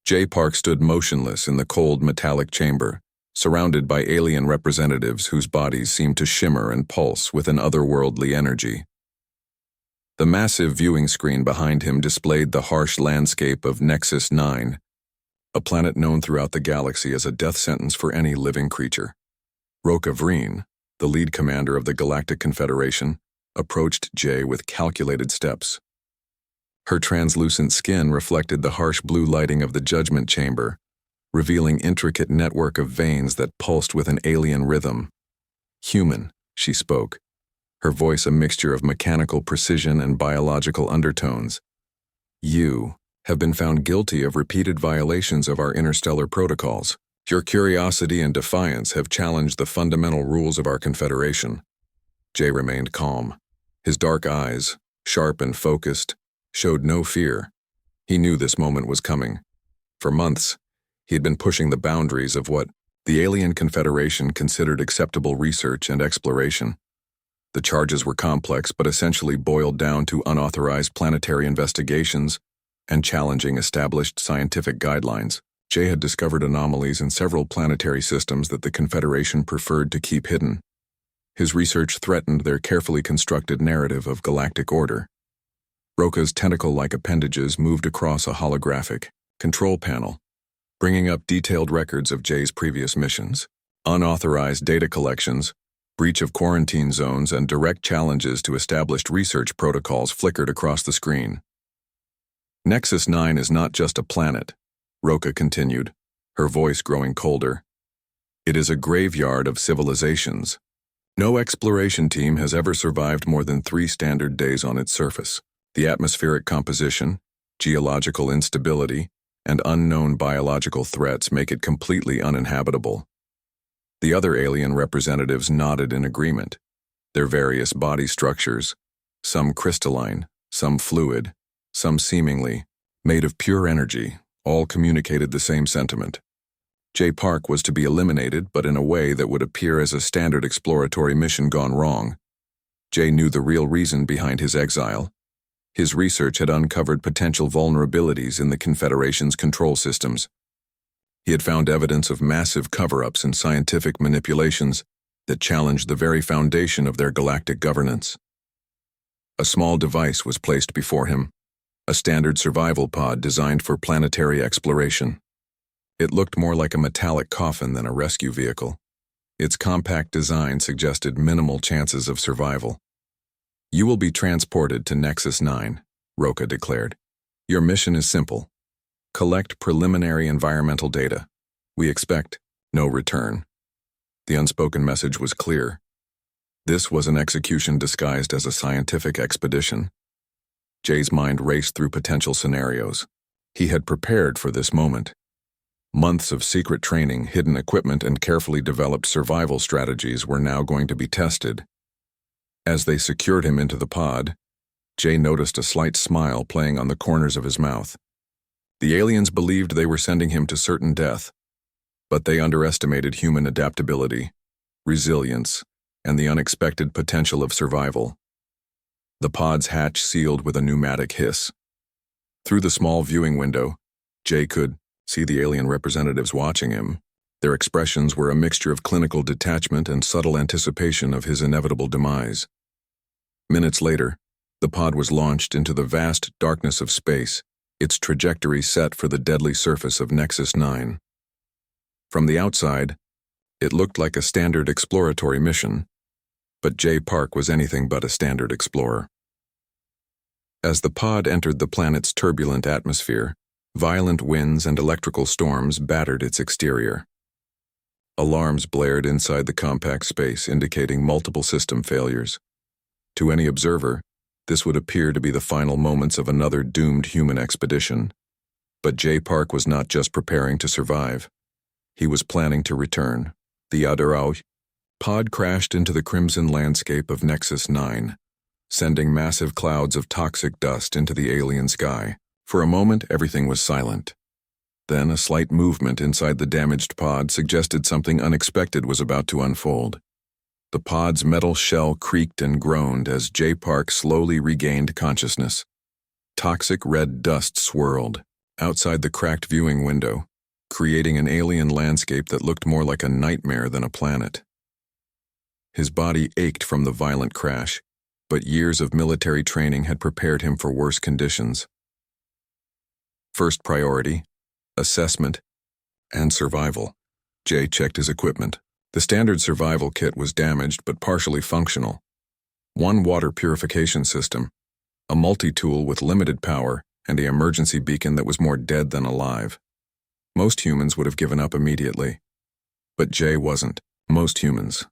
J. Park stood motionless in the cold metallic chamber, surrounded by alien representatives whose bodies seemed to shimmer and pulse with an otherworldly energy. The massive viewing screen behind him displayed the harsh landscape of Nexus 9, a planet known throughout the galaxy as a death sentence for any living creature. Roka Vreen, the lead commander of the Galactic Confederation, approached Jay with calculated steps. Her translucent skin reflected the harsh blue lighting of the Judgment Chamber, revealing intricate network of veins that pulsed with an alien rhythm. Human, she spoke, her voice a mixture of mechanical precision and biological undertones. You have been found guilty of repeated violations of our interstellar protocols. Your curiosity and defiance have challenged the fundamental rules of our Confederation. Jay remained calm. His dark eyes, sharp and focused, showed no fear. He knew this moment was coming. For months, he had been pushing the boundaries of what the Alien Confederation considered acceptable research and exploration. The charges were complex but essentially boiled down to unauthorized planetary investigations and challenging established scientific guidelines. Jay had discovered anomalies in several planetary systems that the Confederation preferred to keep hidden. His research threatened their carefully constructed narrative of galactic order. Roka's tentacle-like appendages moved across a holographic control panel, bringing up detailed records of Jay's previous missions. Unauthorized data collections, breach of quarantine zones, and direct challenges to established research protocols flickered across the screen. Nexus 9 is not just a planet, Roka continued, her voice growing colder. It is a graveyard of civilizations. No exploration team has ever survived more than 3 standard days on its surface. The atmospheric composition, geological instability, and unknown biological threats make it completely uninhabitable. The other alien representatives nodded in agreement. Their various body structures, some crystalline, some fluid, some seemingly made of pure energy, all communicated the same sentiment. J. Park was to be eliminated, but in a way that would appear as a standard exploratory mission gone wrong. Jay knew the real reason behind his exile. His research had uncovered potential vulnerabilities in the Confederation's control systems. He had found evidence of massive cover-ups and scientific manipulations that challenged the very foundation of their galactic governance. A small device was placed before him, a standard survival pod designed for planetary exploration. It looked more like a metallic coffin than a rescue vehicle. Its compact design suggested minimal chances of survival. You will be transported to Nexus 9, Roka declared. Your mission is simple. Collect preliminary environmental data. We expect no return. The unspoken message was clear. This was an execution disguised as a scientific expedition. Jay's mind raced through potential scenarios. He had prepared for this moment. Months of secret training, hidden equipment, and carefully developed survival strategies were now going to be tested. As they secured him into the pod, Jay noticed a slight smile playing on the corners of his mouth. The aliens believed they were sending him to certain death, but they underestimated human adaptability, resilience, and the unexpected potential of survival. The pod's hatch sealed with a pneumatic hiss. Through the small viewing window, Jay could see the alien representatives watching him. Their expressions were a mixture of clinical detachment and subtle anticipation of his inevitable demise. Minutes later, the pod was launched into the vast darkness of space, its trajectory set for the deadly surface of Nexus 9. From the outside, it looked like a standard exploratory mission, but J. Park was anything but a standard explorer. As the pod entered the planet's turbulent atmosphere, violent winds and electrical storms battered its exterior. Alarms blared inside the compact space, indicating multiple system failures. To any observer, this would appear to be the final moments of another doomed human expedition. But J. Park was not just preparing to survive. He was planning to return. The Adarau pod crashed into the crimson landscape of Nexus 9, sending massive clouds of toxic dust into the alien sky. For a moment, everything was silent. Then a slight movement inside the damaged pod suggested something unexpected was about to unfold. The pod's metal shell creaked and groaned as J. Park slowly regained consciousness. Toxic red dust swirled, outside the cracked viewing window, creating an alien landscape that looked more like a nightmare than a planet. His body ached from the violent crash, but years of military training had prepared him for worse conditions. First priority, assessment, and survival. Jay checked his equipment. The standard survival kit was damaged but partially functional. One water purification system, a multi-tool with limited power, and an emergency beacon that was more dead than alive. Most humans would have given up immediately. But Jay wasn't. Most humans.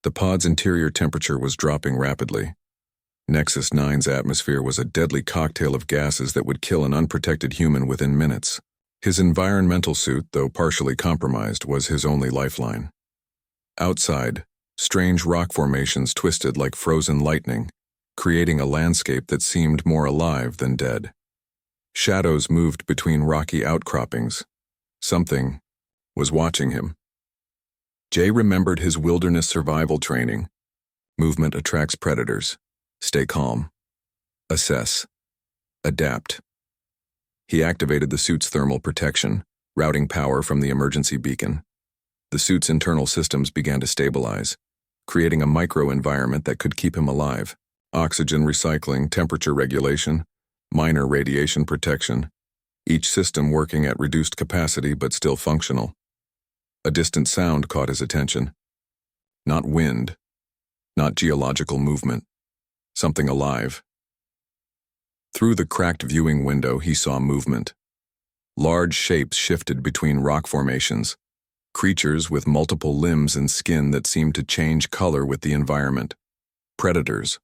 The pod's interior temperature was dropping rapidly. Nexus 9's atmosphere was a deadly cocktail of gases that would kill an unprotected human within minutes. His environmental suit, though partially compromised, was his only lifeline. Outside, strange rock formations twisted like frozen lightning, creating a landscape that seemed more alive than dead. Shadows moved between rocky outcroppings. Something was watching him. Jay remembered his wilderness survival training. Movement attracts predators. Stay calm. Assess. Adapt. He activated the suit's thermal protection, routing power from the emergency beacon. The suit's internal systems began to stabilize, creating a micro-environment that could keep him alive. Oxygen recycling, temperature regulation, minor radiation protection, each system working at reduced capacity but still functional. A distant sound caught his attention. Not wind, not geological movement, something alive. Through the cracked viewing window, he saw movement. Large shapes shifted between rock formations, creatures with multiple limbs and skin that seemed to change color with the environment. Predators.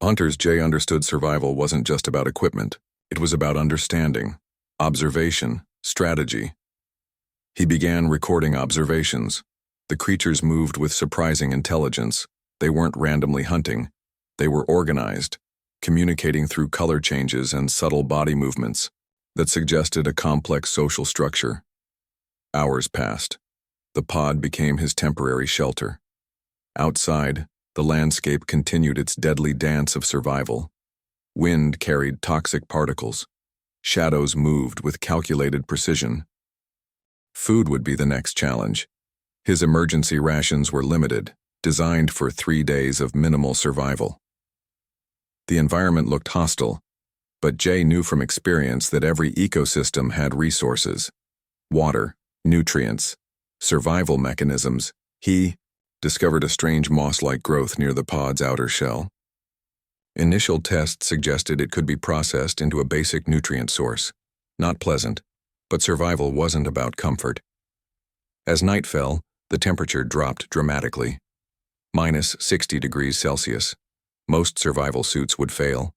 Hunters. Jay understood survival wasn't just about equipment. It was about understanding, observation, strategy. He began recording observations. The creatures moved with surprising intelligence. They weren't randomly hunting. They were organized, communicating through color changes and subtle body movements that suggested a complex social structure. Hours passed. The pod became his temporary shelter. Outside, the landscape continued its deadly dance of survival. Wind carried toxic particles. Shadows moved with calculated precision. Food would be the next challenge. His emergency rations were limited, designed for 3 days of minimal survival. The environment looked hostile, but Jay knew from experience that every ecosystem had resources: water, nutrients, survival mechanisms. He discovered a strange moss-like growth near the pod's outer shell. Initial tests suggested it could be processed into a basic nutrient source. Not pleasant, but survival wasn't about comfort. As night fell, the temperature dropped dramatically. Minus 60 degrees Celsius. Most survival suits would fail.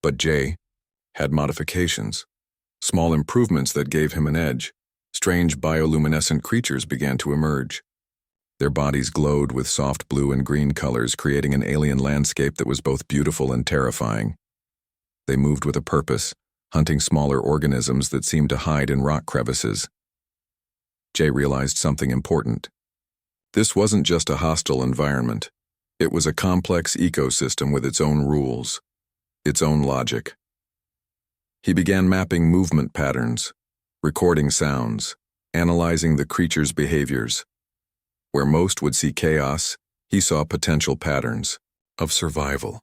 But Jay had modifications, small improvements that gave him an edge. Strange bioluminescent creatures began to emerge. Their bodies glowed with soft blue and green colors, creating an alien landscape that was both beautiful and terrifying. They moved with a purpose, hunting smaller organisms that seemed to hide in rock crevices. Jay realized something important. This wasn't just a hostile environment. It was a complex ecosystem with its own rules, its own logic. He began mapping movement patterns, recording sounds, analyzing the creature's behaviors. Where most would see chaos, he saw potential patterns of survival.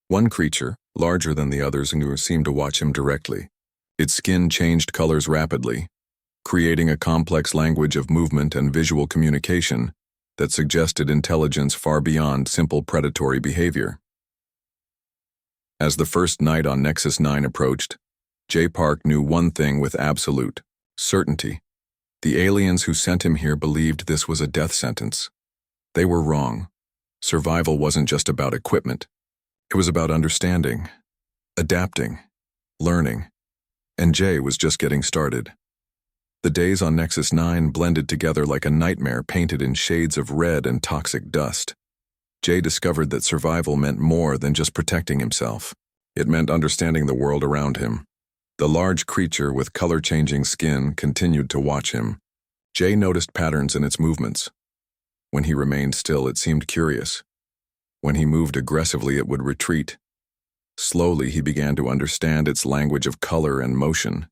One creature, larger than the others, seemed to watch him directly. Its skin changed colors rapidly, creating a complex language of movement and visual communication that suggested intelligence far beyond simple predatory behavior. As the first night on Nexus 9 approached, Jay Park knew one thing with absolute certainty. The aliens who sent him here believed this was a death sentence. They were wrong. Survival wasn't just about equipment. It was about understanding, adapting, learning. And Jay was just getting started. The days on Nexus 9 blended together like a nightmare painted in shades of red and toxic dust. Jay discovered that survival meant more than just protecting himself. It meant understanding the world around him. The large creature with color-changing skin continued to watch him. Jay noticed patterns in its movements. When he remained still, it seemed curious. When he moved aggressively, it would retreat. Slowly, he began to understand its language of color and motion.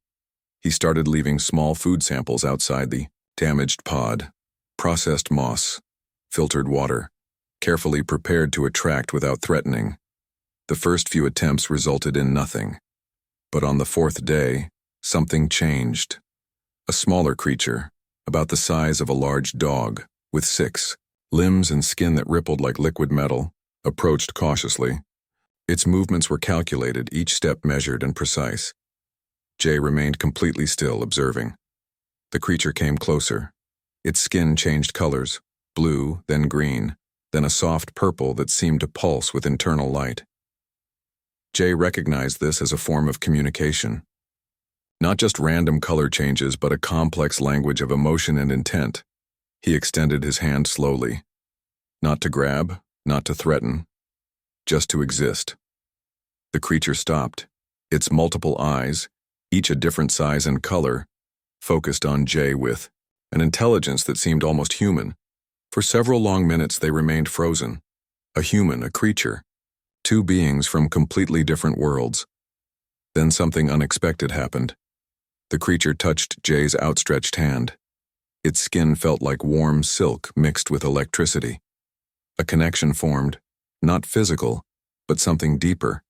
He started leaving small food samples outside the damaged pod, processed moss, filtered water, carefully prepared to attract without threatening. The first few attempts resulted in nothing. But on the fourth day, something changed. A smaller creature, about the size of a large dog, with 6 limbs and skin that rippled like liquid metal, approached cautiously. Its movements were calculated, each step measured and precise. Jay remained completely still, observing. The creature came closer. Its skin changed colors, blue, then green, then a soft purple that seemed to pulse with internal light. Jay recognized this as a form of communication. Not just random color changes, but a complex language of emotion and intent. He extended his hand slowly. Not to grab, not to threaten, just to exist. The creature stopped. Its multiple eyes, each a different size and color, focused on Jay with an intelligence that seemed almost human. For several long minutes they remained frozen. A human, a creature. 2 beings from completely different worlds. Then something unexpected happened. The creature touched Jay's outstretched hand. Its skin felt like warm silk mixed with electricity. A connection formed, not physical, but something deeper.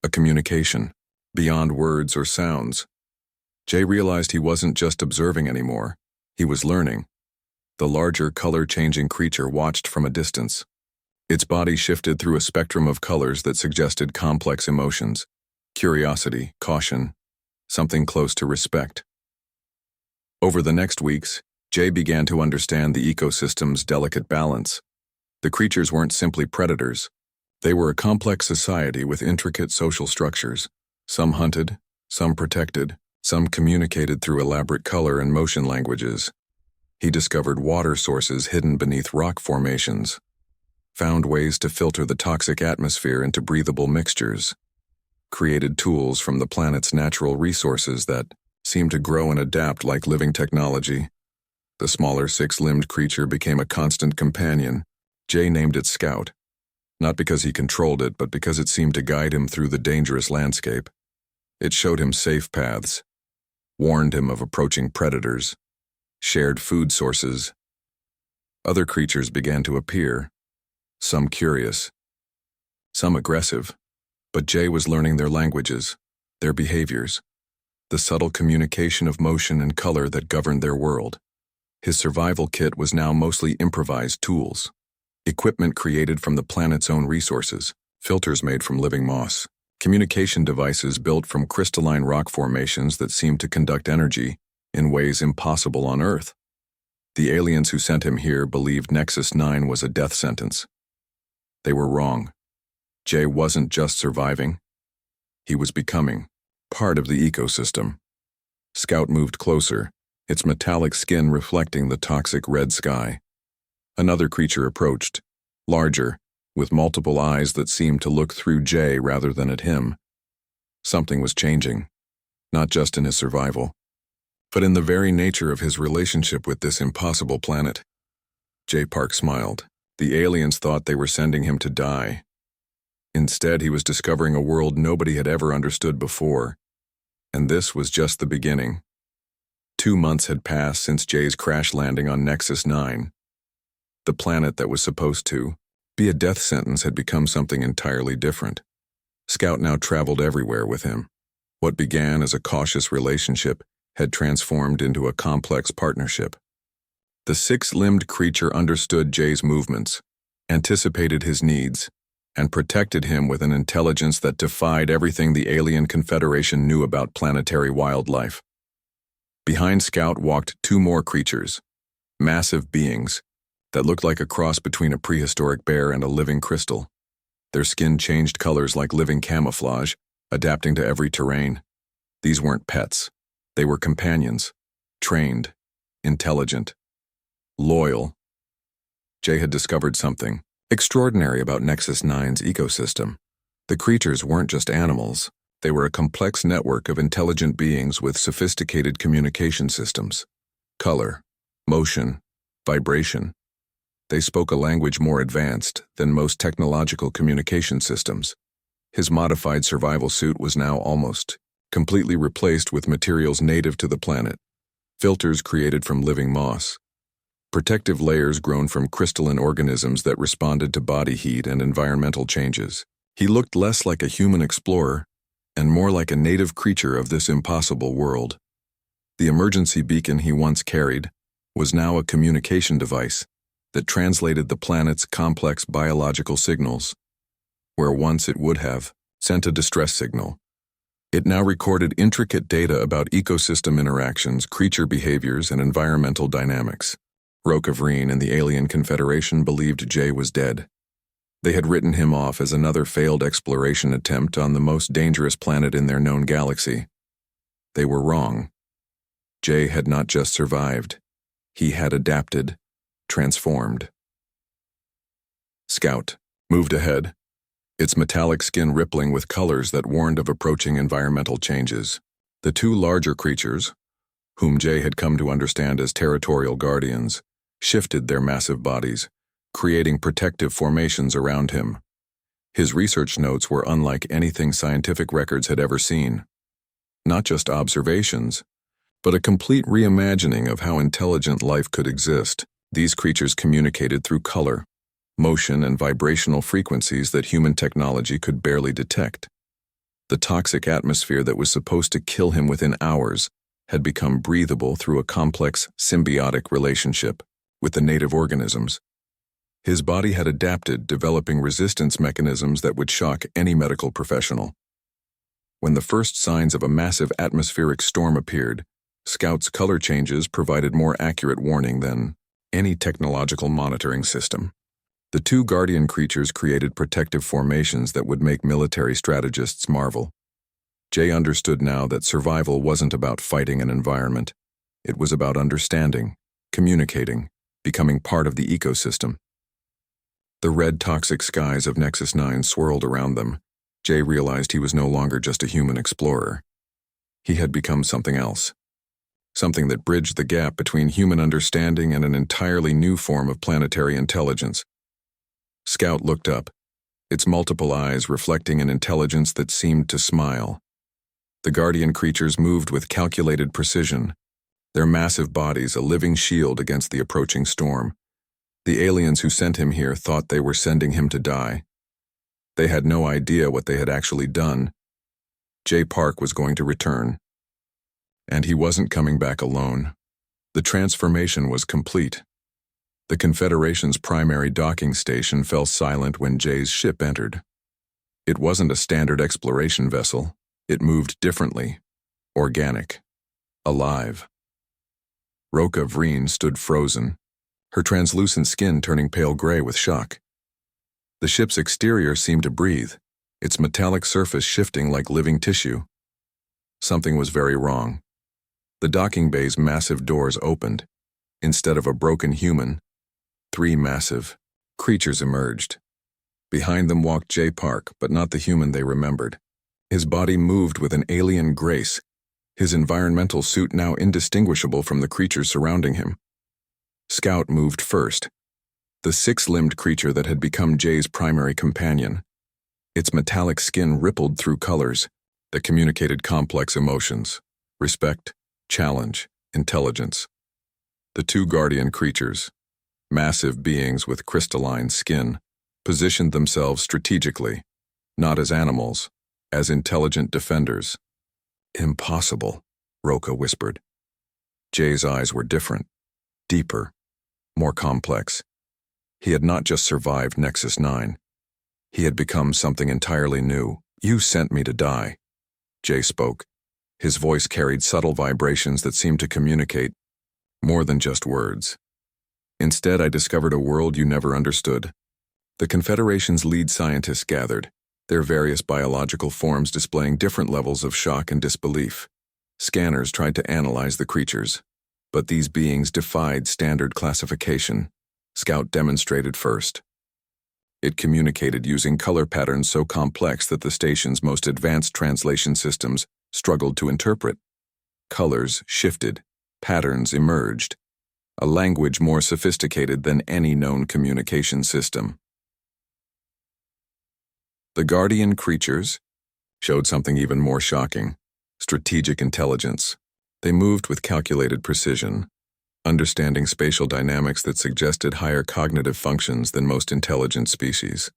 A communication, beyond words or sounds. Jay realized he wasn't just observing anymore. He was learning. The larger, color-changing creature watched from a distance. Its body shifted through a spectrum of colors that suggested complex emotions, curiosity, caution, something close to respect. Over the next weeks, Jay began to understand the ecosystem's delicate balance. The creatures weren't simply predators. They were a complex society with intricate social structures. Some hunted, some protected, some communicated through elaborate color and motion languages. He discovered water sources hidden beneath rock formations, found ways to filter the toxic atmosphere into breathable mixtures, created tools from the planet's natural resources that seemed to grow and adapt like living technology. The smaller 6-limbed creature became a constant companion. Jay named it Scout, not because he controlled it, but because it seemed to guide him through the dangerous landscape. It showed him safe paths, warned him of approaching predators, shared food sources. Other creatures began to appear, some curious, some aggressive, but Jay was learning their languages, their behaviors, the subtle communication of motion and color that governed their world. His survival kit was now mostly improvised tools, equipment created from the planet's own resources, filters made from living moss, communication devices built from crystalline rock formations that seemed to conduct energy in ways impossible on Earth. The aliens who sent him here believed Nexus 9 was a death sentence. They were wrong. Jay wasn't just surviving. He was becoming part of the ecosystem. Scout moved closer, its metallic skin reflecting the toxic red sky. Another creature approached, larger, with multiple eyes that seemed to look through Jay rather than at him. Something was changing, not just in his survival, but in the very nature of his relationship with this impossible planet. Jay Park smiled. The aliens thought they were sending him to die. Instead, he was discovering a world nobody had ever understood before. And this was just the beginning. 2 months had passed since Jay's crash landing on Nexus 9. The planet that was supposed to be a death sentence had become something entirely different. Scout now traveled everywhere with him. What began as a cautious relationship had transformed into a complex partnership. The 6-limbed creature understood Jay's movements, anticipated his needs, and protected him with an intelligence that defied everything the alien Confederation knew about planetary wildlife. Behind Scout walked 2 more creatures, massive beings that looked like a cross between a prehistoric bear and a living crystal. Their skin changed colors like living camouflage, adapting to every terrain. These weren't pets. They were companions, trained, intelligent, loyal. Jay had discovered something extraordinary about Nexus 9's ecosystem. The creatures weren't just animals. They were a complex network of intelligent beings with sophisticated communication systems. Color, motion, vibration. They spoke a language more advanced than most technological communication systems. His modified survival suit was now almost completely replaced with materials native to the planet, filters created from living moss, protective layers grown from crystalline organisms that responded to body heat and environmental changes. He looked less like a human explorer and more like a native creature of this impossible world. The emergency beacon he once carried was now a communication device that translated the planet's complex biological signals, where once it would have sent a distress signal. It now recorded intricate data about ecosystem interactions, creature behaviors, and environmental dynamics. Roka Vreen and the Alien Confederation believed Jay was dead. They had written him off as another failed exploration attempt on the most dangerous planet in their known galaxy. They were wrong. Jay had not just survived. He had adapted, transformed. Scout moved ahead, its metallic skin rippling with colors that warned of approaching environmental changes. The two larger creatures, whom Jay had come to understand as territorial guardians, shifted their massive bodies, creating protective formations around him. His research notes were unlike anything scientific records had ever seen. Not just observations, but a complete reimagining of how intelligent life could exist. These creatures communicated through color, motion, and vibrational frequencies that human technology could barely detect. The toxic atmosphere that was supposed to kill him within hours had become breathable through a complex symbiotic relationship with the native organisms. His body had adapted, developing resistance mechanisms that would shock any medical professional. When the first signs of a massive atmospheric storm appeared, Scout's color changes provided more accurate warning than any technological monitoring system. The two guardian creatures created protective formations that would make military strategists marvel. Jay understood now that survival wasn't about fighting an environment. It was about understanding, communicating, becoming part of the ecosystem. The red toxic skies of Nexus 9 swirled around them. Jay realized he was no longer just a human explorer. He had become something else. Something that bridged the gap between human understanding and an entirely new form of planetary intelligence. Scout looked up, its multiple eyes reflecting an intelligence that seemed to smile. The guardian creatures moved with calculated precision, their massive bodies a living shield against the approaching storm. The aliens who sent him here thought they were sending him to die. They had no idea what they had actually done. Jay Park was going to return. And he wasn't coming back alone. The transformation was complete. The Confederation's primary docking station fell silent when Jay's ship entered. It wasn't a standard exploration vessel. It moved differently, organic, alive. Roka Vreen stood frozen, her translucent skin turning pale gray with shock. The ship's exterior seemed to breathe, its metallic surface shifting like living tissue. Something was very wrong. The docking bay's massive doors opened. Instead of a broken human, 3 massive creatures emerged. Behind them walked Jay Park, but not the human they remembered. His body moved with an alien grace, his environmental suit now indistinguishable from the creatures surrounding him. Scout moved first, the 6-limbed creature that had become Jay's primary companion. Its metallic skin rippled through colors that communicated complex emotions: respect, challenge, intelligence. The 2 guardian creatures, massive beings with crystalline skin, positioned themselves strategically, not as animals, as intelligent defenders. "Impossible," Roka whispered. Jay's eyes were different, deeper, more complex. He had not just survived Nexus 9. He had become something entirely new. "You sent me to die," Jay spoke. His voice carried subtle vibrations that seemed to communicate more than just words. "Instead, I discovered a world you never understood." The Confederation's lead scientists gathered, their various biological forms displaying different levels of shock and disbelief. Scanners tried to analyze the creatures, but these beings defied standard classification. Scout demonstrated first. It communicated using color patterns so complex that the station's most advanced translation systems struggled to interpret. Colors shifted, patterns emerged, a language more sophisticated than any known communication system. The guardian creatures showed something even more shocking: strategic intelligence. They moved with calculated precision, understanding spatial dynamics that suggested higher cognitive functions than most intelligent species.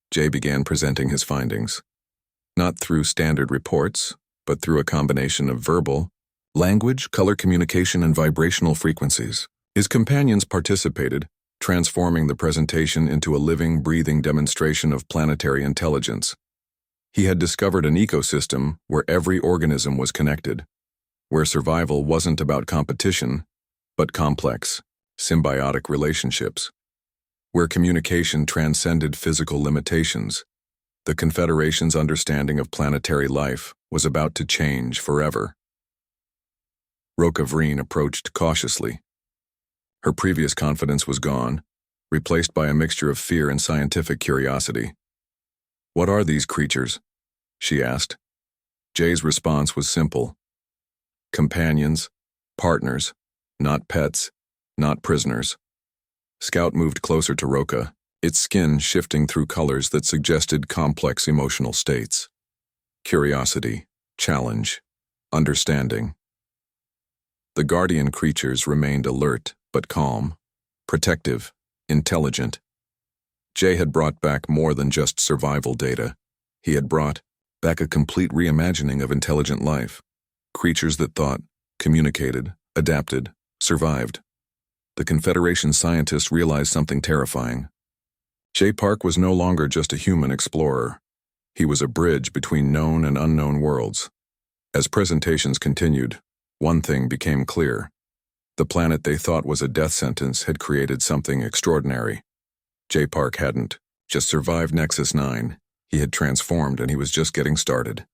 Jay began presenting his findings, not through standard reports, but through a combination of verbal, language, color communication, and vibrational frequencies. His companions participated, transforming the presentation into a living, breathing demonstration of planetary intelligence. He had discovered an ecosystem where every organism was connected, where survival wasn't about competition, but complex, symbiotic relationships, where communication transcended physical limitations. The Confederation's understanding of planetary life was about to change forever. Roka Vreen approached cautiously. Her previous confidence was gone, replaced by a mixture of fear and scientific curiosity. "What are these creatures?" she asked. Jay's response was simple. "Companions, partners, not pets, not prisoners." Scout moved closer to Roka, its skin shifting through colors that suggested complex emotional states. Curiosity, challenge, understanding. The guardian creatures remained alert but calm, protective, intelligent. Jay had brought back more than just survival data. He had brought back a complete reimagining of intelligent life. Creatures that thought, communicated, adapted, survived. The Confederation scientists realized something terrifying. Jay Park was no longer just a human explorer. He was a bridge between known and unknown worlds. As presentations continued, one thing became clear. The planet they thought was a death sentence had created something extraordinary. Jay Park hadn't just survived Nexus 9. He had transformed, and he was just getting started.